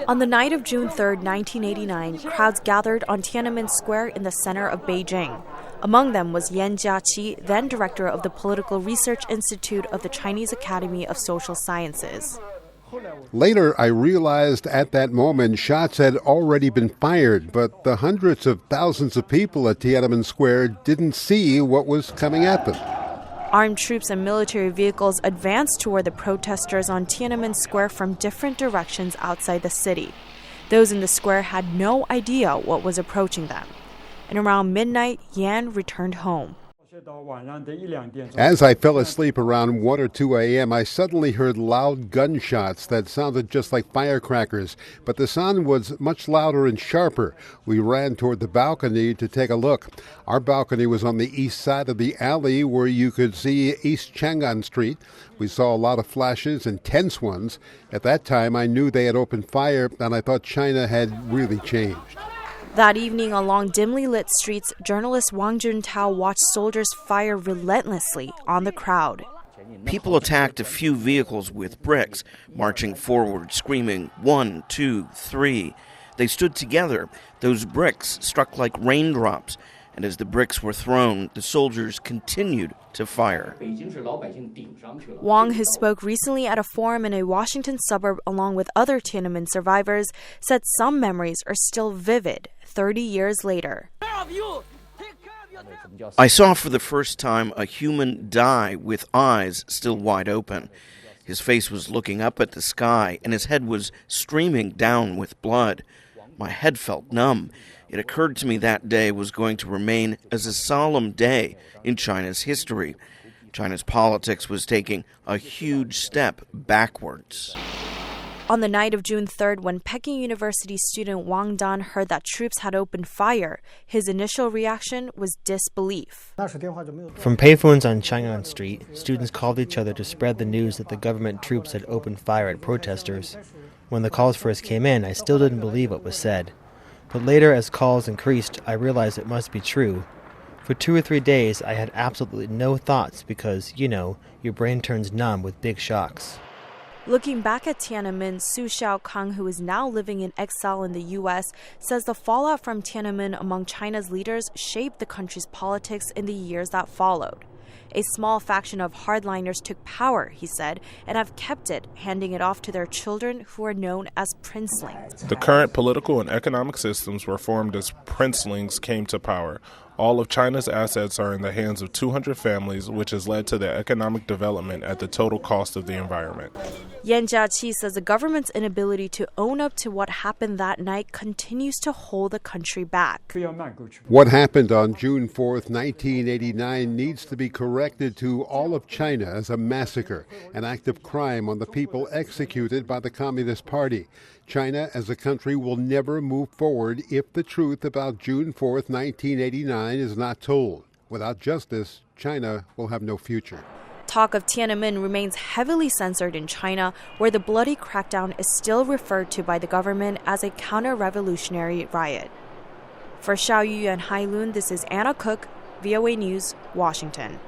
On the night of June 3, 1989, crowds gathered on Tiananmen Square in the center of Beijing. Among them was Yan Jiaqi, then director of the Political Research Institute of the Chinese Academy of Social Sciences. Later, I realized at that moment shots had already been fired, but the hundreds of thousands of people at Tiananmen Square didn't see what was coming at them. Armed troops and military vehicles advanced toward the protesters on Tiananmen Square from different directions outside the city. Those in the square had no idea what was approaching them. And around midnight, Yan returned home. As I fell asleep around 1 or 2 a.m., I suddenly heard loud gunshots that sounded just like firecrackers, but the sound was much louder and sharper. We ran toward the balcony to take a look. Our balcony was on the east side of the alley where you could see East Chang'an Street. We saw a lot of flashes and tense ones. At that time, I knew they had opened fire, and I thought China had really changed. That evening, along dimly lit streets, journalist Wang Juntao watched soldiers fire relentlessly on the crowd. People attacked a few vehicles with bricks, marching forward, screaming, 1, 2, 3. They stood together. Those bricks struck like raindrops. And as the bricks were thrown, the soldiers continued to fire. Wang, who spoke recently at a forum in a Washington suburb along with other Tiananmen survivors, said some memories are still vivid 30 years later. I saw for the first time a human die with eyes still wide open. His face was looking up at the sky, and his head was streaming down with blood. My head felt numb. It occurred to me that day was going to remain as a solemn day in China's history. China's politics was taking a huge step backwards. On the night of June 3rd, when Peking University student Wang Dan heard that troops had opened fire, his initial reaction was disbelief. From payphones on Chang'an Street, students called each other to spread the news that the government troops had opened fire at protesters. When the calls first came in, I still didn't believe what was said. But later, as calls increased, I realized it must be true. For 2 or 3 days, I had absolutely no thoughts because, your brain turns numb with big shocks. Looking back at Tiananmen, Xiao, who is now living in exile in the U.S., says the fallout from Tiananmen among China's leaders shaped the country's politics in the years that followed. A small faction of hardliners took power, he said, and have kept it, handing it off to their children who are known as princelings. The current political and economic systems were formed as princelings came to power. All of China's assets are in the hands of 200 families, which has led to their economic development at the total cost of the environment. Yan Jiaqi says the government's inability to own up to what happened that night continues to hold the country back. What happened on June 4th, 1989 needs to be corrected to all of China as a massacre, an act of crime on the people executed by the Communist Party. China as a country will never move forward if the truth about June 4th, 1989 is not told. Without justice, China will have no future. Talk of Tiananmen remains heavily censored in China, where the bloody crackdown is still referred to by the government as a counter-revolutionary riot. For Xiao and Hailun, this is Anna Kook, VOA News, Washington.